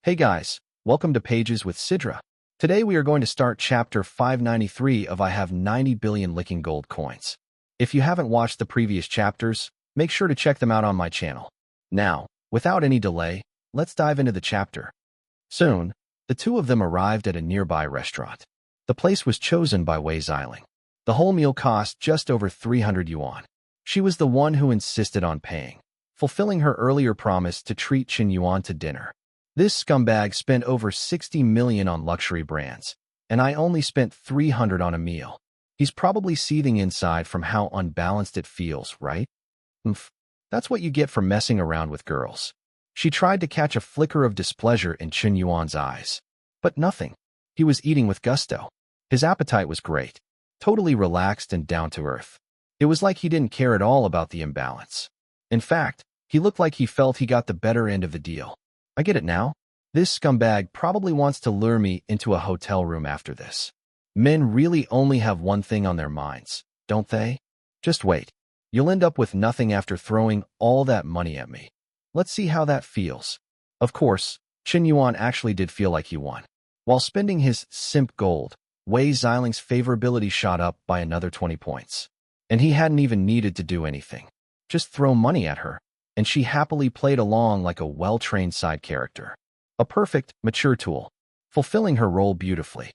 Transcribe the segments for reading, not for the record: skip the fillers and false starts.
Hey guys, welcome to Pages with Sidra. Today we are going to start chapter 593 of I Have 90 Billion Licking Gold Coins. If you haven't watched the previous chapters, make sure to check them out on my channel. Now, without any delay, let's dive into the chapter. Soon, the two of them arrived at a nearby restaurant. The place was chosen by Wei Xiling. The whole meal cost just over 300 yuan. She was the one who insisted on paying, fulfilling her earlier promise to treat Qian Yuan to dinner. This scumbag spent over 60 million on luxury brands, and I only spent 300 on a meal. He's probably seething inside from how unbalanced it feels, right? That's what you get for messing around with girls. She tried to catch a flicker of displeasure in Qian Yuan's eyes, but nothing. He was eating with gusto. His appetite was great, totally relaxed and down to earth. It was like he didn't care at all about the imbalance. In fact, he looked like he felt he got the better end of the deal. I get it now. This scumbag probably wants to lure me into a hotel room after this. Men really only have one thing on their minds, don't they? Just wait. You'll end up with nothing after throwing all that money at me. Let's see how that feels. Of course, Qian Yuan actually did feel like he won. While spending his simp gold, Wei Xiling's favorability shot up by another 20 points. And he hadn't even needed to do anything. Just throw money at her, and she happily played along like a well-trained side character. A perfect, mature tool, fulfilling her role beautifully.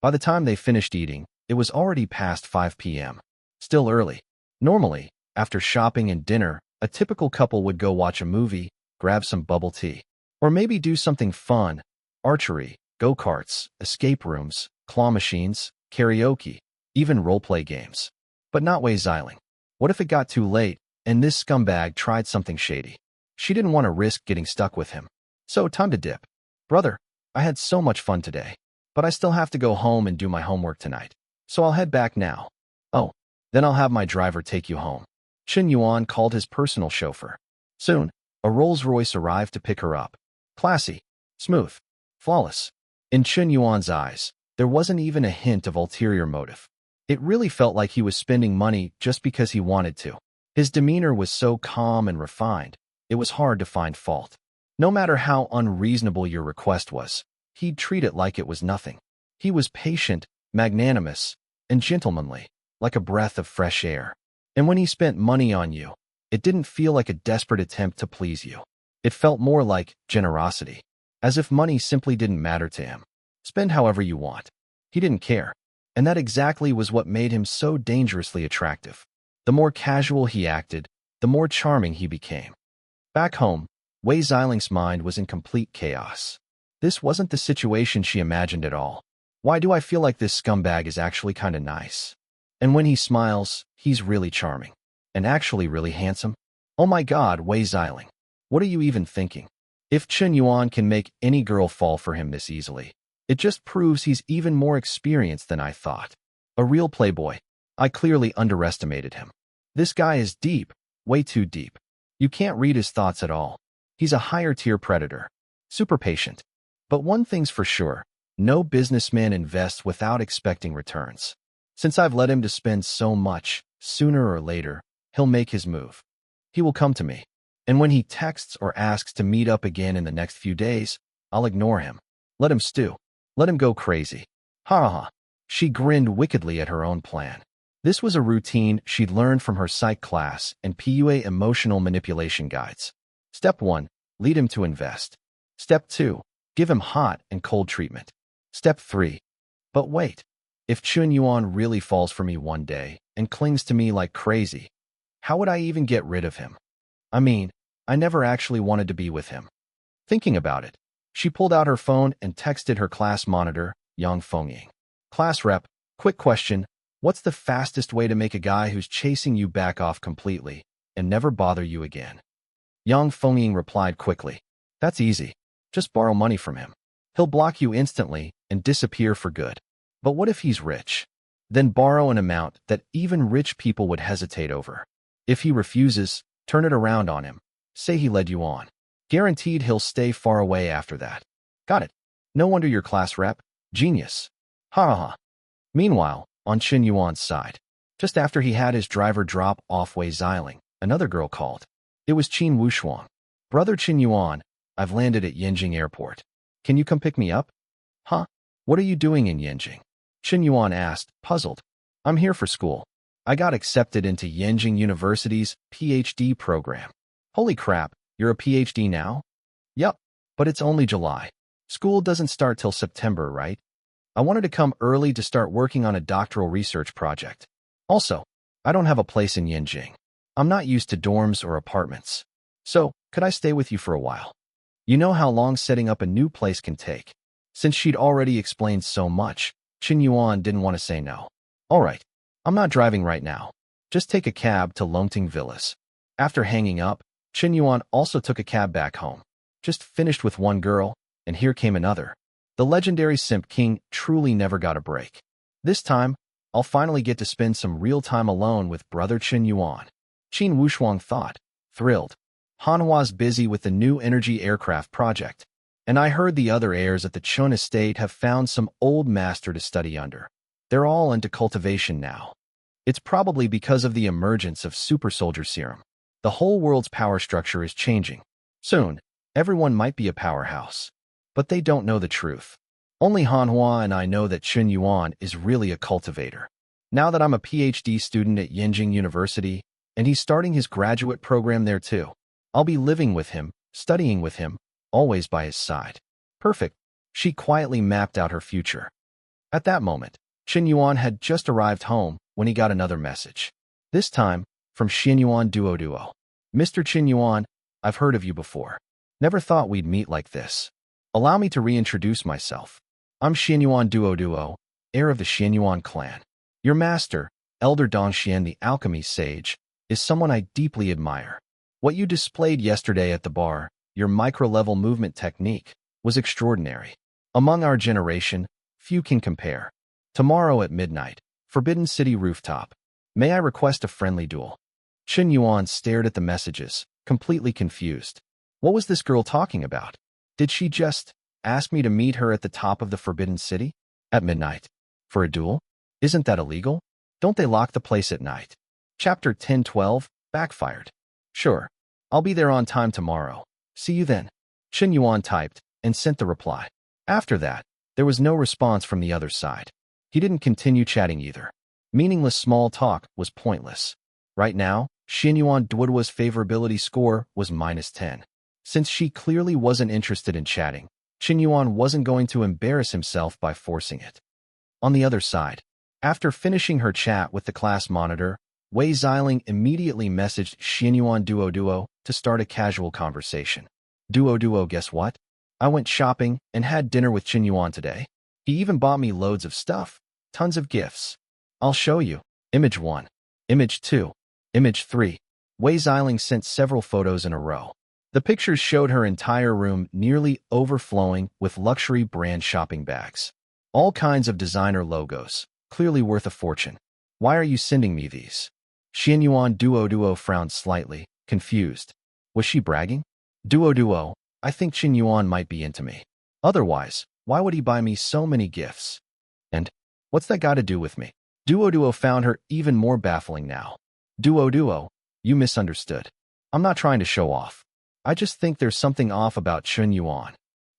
By the time they finished eating, it was already past 5 p.m. Still early. Normally, after shopping and dinner, a typical couple would go watch a movie, grab some bubble tea, or maybe do something fun: archery, go-karts, escape rooms, claw machines, karaoke, even role-play games. But not Wei Xiling. What if it got too late, and this scumbag tried something shady? She didn't want to risk getting stuck with him. So, time to dip. Brother, I had so much fun today, but I still have to go home and do my homework tonight. So I'll head back now. Oh, then I'll have my driver take you home. Qian Yuan called his personal chauffeur. Soon, a Rolls-Royce arrived to pick her up. Classy, smooth, flawless. In Qian Yuan's eyes, there wasn't even a hint of ulterior motive. It really felt like he was spending money just because he wanted to. His demeanor was so calm and refined, it was hard to find fault. No matter how unreasonable your request was, he'd treat it like it was nothing. He was patient, magnanimous, and gentlemanly, like a breath of fresh air. And when he spent money on you, it didn't feel like a desperate attempt to please you. It felt more like generosity, as if money simply didn't matter to him. Spend however you want. He didn't care. And that exactly was what made him so dangerously attractive. The more casual he acted, the more charming he became. Back home, Wei Xiling's mind was in complete chaos. This wasn't the situation she imagined at all. Why do I feel like this scumbag is actually kinda nice? And when he smiles, he's really charming. And actually really handsome? Oh my god, Wei Xiling. What are you even thinking? If Qian Yuan can make any girl fall for him this easily, it just proves he's even more experienced than I thought. A real playboy. I clearly underestimated him. This guy is deep, way too deep. You can't read his thoughts at all. He's a higher-tier predator. Super patient. But one thing's for sure, no businessman invests without expecting returns. Since I've let him to spend so much, sooner or later, he'll make his move. He will come to me. And when he texts or asks to meet up again in the next few days, I'll ignore him. Let him stew. Let him go crazy. Ha ha ha. She grinned wickedly at her own plan. This was a routine she'd learned from her psych class and PUA emotional manipulation guides. Step 1. Lead him to invest. Step 2. Give him hot and cold treatment. Step 3. But wait. If Qian Yuan really falls for me one day and clings to me like crazy, how would I even get rid of him? I mean, I never actually wanted to be with him. Thinking about it, she pulled out her phone and texted her class monitor, Yang Fengying. Class rep, quick question. What's the fastest way to make a guy who's chasing you back off completely and never bother you again? Yang Fengying replied quickly. That's easy. Just borrow money from him. He'll block you instantly and disappear for good. But what if he's rich? Then borrow an amount that even rich people would hesitate over. If he refuses, turn it around on him. Say he led you on. Guaranteed he'll stay far away after that. Got it. No wonder you're class rep. Genius. Ha ha ha. Meanwhile, on Qian Yuan's side, just after he had his driver drop off Wei Xiling, another girl called. It was Qin Wushuang. Brother Qian Yuan, I've landed at Yanjing Airport. Can you come pick me up? Huh? What are you doing in Yanjing? Qin Yuan asked, puzzled. I'm here for school. I got accepted into Yanjing University's PhD program. Holy crap, you're a PhD now? Yup, but it's only July. School doesn't start till September, right? I wanted to come early to start working on a doctoral research project. Also, I don't have a place in Yanjing. I'm not used to dorms or apartments. So, could I stay with you for a while? You know how long setting up a new place can take. Since she'd already explained so much, Qin Yuan didn't want to say no. All right, I'm not driving right now. Just take a cab to Longting Villas. After hanging up, Qin Yuan also took a cab back home. Just finished with one girl, and here came another. The legendary Simp King truly never got a break. This time, I'll finally get to spend some real time alone with brother Qin Yuan. Qin Wushuang thought, thrilled. Hanhua's busy with the new energy aircraft project, and I heard the other heirs at the Chun estate have found some old master to study under. They're all into cultivation now. It's probably because of the emergence of super soldier serum. The whole world's power structure is changing. Soon, everyone might be a powerhouse. But they don't know the truth. Only Hanhua and I know that Qin Yuan is really a cultivator. Now that I'm a PhD student at Yanjing University, and he's starting his graduate program there too, I'll be living with him, studying with him, always by his side. Perfect. She quietly mapped out her future. At that moment, Qin Yuan had just arrived home when he got another message. This time, from Qian Yuan Duo. Mr. Qin Yuan, I've heard of you before. Never thought we'd meet like this. Allow me to reintroduce myself. I'm Qian Yuan Duo, heir of the Qian Yuan clan. Your master, Elder Dong Qian the alchemy sage, is someone I deeply admire. What you displayed yesterday at the bar, your micro-level movement technique, was extraordinary. Among our generation, few can compare. Tomorrow at midnight, Forbidden City rooftop. May I request a friendly duel? Qin Yuan stared at the messages, completely confused. What was this girl talking about? Did she just ask me to meet her at the top of the Forbidden City? At midnight? For a duel? Isn't that illegal? Don't they lock the place at night? Chapter 10-12, backfired. Sure, I'll be there on time tomorrow. See you then. Qin Yuan typed and sent the reply. After that, there was no response from the other side. He didn't continue chatting either. Meaningless small talk was pointless. Right now, Qian Yuan Duoduo's favorability score was -10. Since she clearly wasn't interested in chatting, Qin Yuan wasn't going to embarrass himself by forcing it. On the other side, after finishing her chat with the class monitor, Wei Xiling immediately messaged Qian Yuan Duo to start a casual conversation. Duo, guess what? I went shopping and had dinner with Qin Yuan today. He even bought me loads of stuff, tons of gifts. I'll show you. Image 1. Image 2. Image 3. Wei Xiling sent several photos in a row. The pictures showed her entire room nearly overflowing with luxury brand shopping bags. All kinds of designer logos, clearly worth a fortune. Why are you sending me these? Qian Yuan Duo frowned slightly, confused. Was she bragging? Duo, I think Qin Yuan might be into me. Otherwise, why would he buy me so many gifts? And what's that got to do with me? Duo found her even more baffling now. Duo, you misunderstood. I'm not trying to show off. I just think there's something off about Qin Yuan.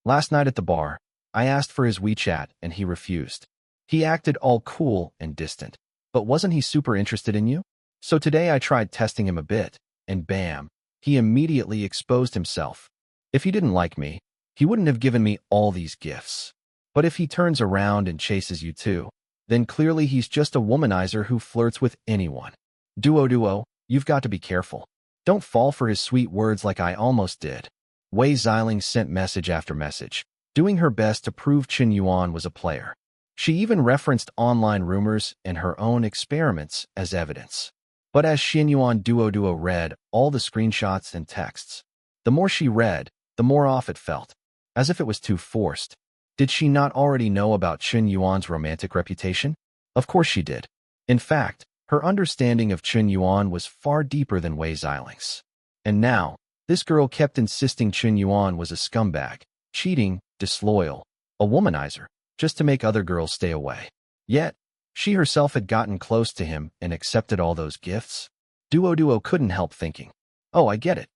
Last night at the bar, I asked for his WeChat and he refused. He acted all cool and distant. But wasn't he super interested in you? So today I tried testing him a bit, and bam, he immediately exposed himself. If he didn't like me, he wouldn't have given me all these gifts. But if he turns around and chases you too, then clearly he's just a womanizer who flirts with anyone. Duo, you've got to be careful. Don't fall for his sweet words like I almost did. Wei Xiling sent message after message, doing her best to prove Qin Yuan was a player. She even referenced online rumors and her own experiments as evidence. But as Qian Yuan Duo read all the screenshots and texts, the more she read, the more off it felt, as if it was too forced. Did she not already know about Qin Yuan's romantic reputation? Of course she did. In fact, her understanding of Qin Yuan was far deeper than Wei Xiling's. And now, this girl kept insisting Qin Yuan was a scumbag, cheating, disloyal, a womanizer, just to make other girls stay away. Yet, she herself had gotten close to him and accepted all those gifts. Duo couldn't help thinking, oh, I get it.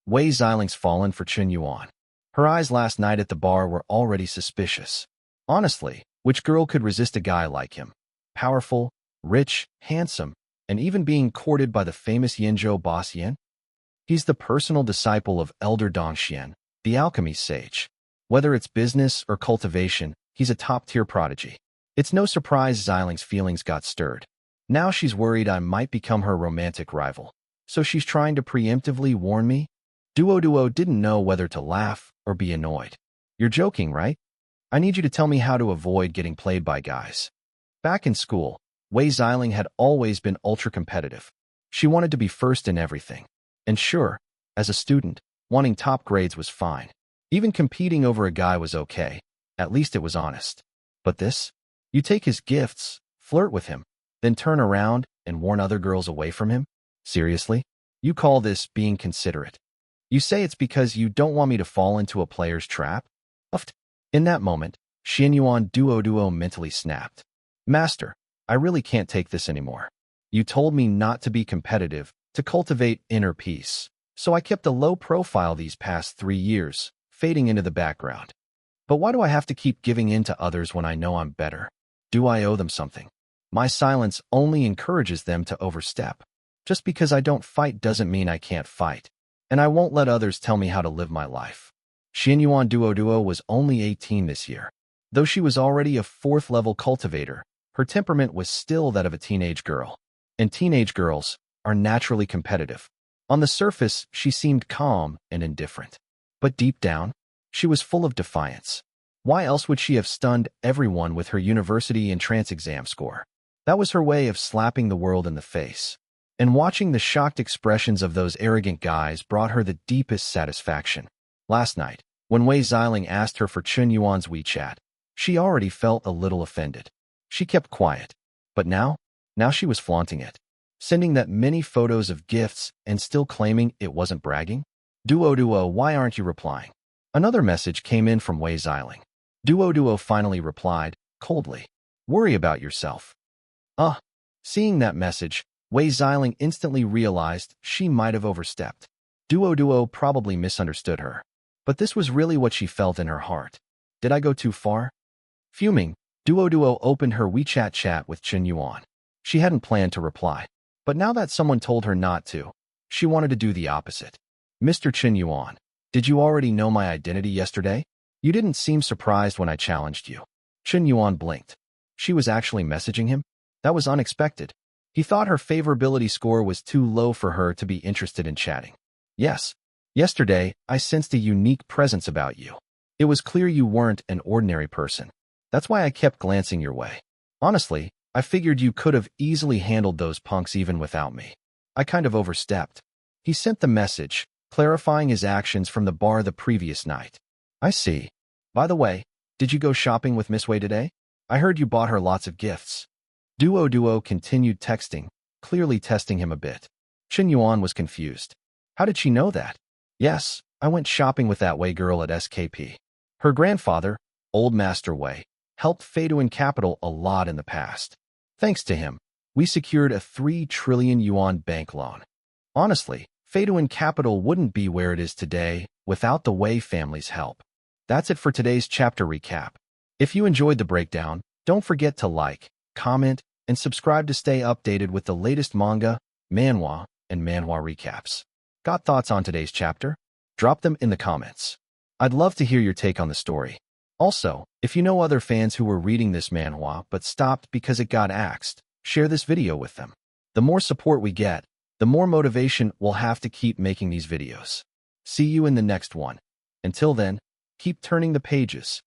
Wei Xiling's fallen for Qin Yuan. Her eyes last night at the bar were already suspicious. Honestly, which girl could resist a guy like him? Powerful, rich, handsome, and even being courted by the famous Yinzhou boss Qian? He's the personal disciple of Elder Dong Qian, the alchemy sage. Whether it's business or cultivation, he's a top-tier prodigy. It's no surprise Xialing's feelings got stirred. Now she's worried I might become her romantic rival. So she's trying to preemptively warn me? Duo didn't know whether to laugh or be annoyed. You're joking, right? I need you to tell me how to avoid getting played by guys. Back in school, Wei Xialing had always been ultra-competitive. She wanted to be first in everything. And sure, as a student, wanting top grades was fine. Even competing over a guy was okay. At least it was honest. But this? You take his gifts, flirt with him, then turn around and warn other girls away from him? Seriously? You call this being considerate? You say it's because you don't want me to fall into a player's trap? Uft. In that moment, Xianyuan Duo mentally snapped. Master, I really can't take this anymore. You told me not to be competitive, to cultivate inner peace. So I kept a low profile these past 3 years, fading into the background. But why do I have to keep giving in to others when I know I'm better? Do I owe them something? My silence only encourages them to overstep. Just because I don't fight doesn't mean I can't fight. And I won't let others tell me how to live my life. Xianyuan Duo was only 18 this year. Though she was already a 4th-level cultivator, her temperament was still that of a teenage girl. And teenage girls are naturally competitive. On the surface, she seemed calm and indifferent. But deep down, she was full of defiance. Why else would she have stunned everyone with her university entrance exam score? That was her way of slapping the world in the face. And watching the shocked expressions of those arrogant guys brought her the deepest satisfaction. Last night, when Wei Xialing asked her for Chen Yuan's WeChat, she already felt a little offended. She kept quiet. But now she was flaunting it. Sending that many photos of gifts and still claiming it wasn't bragging? Duo, why aren't you replying? Another message came in from Wei Xialing. Duo finally replied, coldly. Worry about yourself. Seeing that message, Wei Xialing instantly realized she might have overstepped. Duo probably misunderstood her. But this was really what she felt in her heart. Did I go too far? Fuming, Duo opened her WeChat chat with Chen Yuan. She hadn't planned to reply. But now that someone told her not to, she wanted to do the opposite. Mr. Chen Yuan, did you already know my identity yesterday? You didn't seem surprised when I challenged you. Chen Yuan blinked. She was actually messaging him? That was unexpected. He thought her favorability score was too low for her to be interested in chatting. Yes. Yesterday, I sensed a unique presence about you. It was clear you weren't an ordinary person. That's why I kept glancing your way. Honestly, I figured you could have easily handled those punks even without me. I kind of overstepped. He sent the message, clarifying his actions from the bar the previous night. I see. By the way, did you go shopping with Miss Wei today? I heard you bought her lots of gifts. Duo continued texting, clearly testing him a bit. Chen Yuan was confused. How did she know that? Yes, I went shopping with that Wei girl at SKP. Her grandfather, Old Master Wei, helped Feiduan Capital a lot in the past. Thanks to him, we secured a 3 trillion yuan bank loan. Honestly, Feiduan Capital wouldn't be where it is today without the Wei family's help. That's it for today's chapter recap. If you enjoyed the breakdown, don't forget to like, comment, and subscribe to stay updated with the latest manga, manhwa, and manhwa recaps. Got thoughts on today's chapter? Drop them in the comments. I'd love to hear your take on the story. Also, if you know other fans who were reading this manhwa but stopped because it got axed, share this video with them. The more support we get, the more motivation we'll have to keep making these videos. See you in the next one. Until then, keep turning the pages.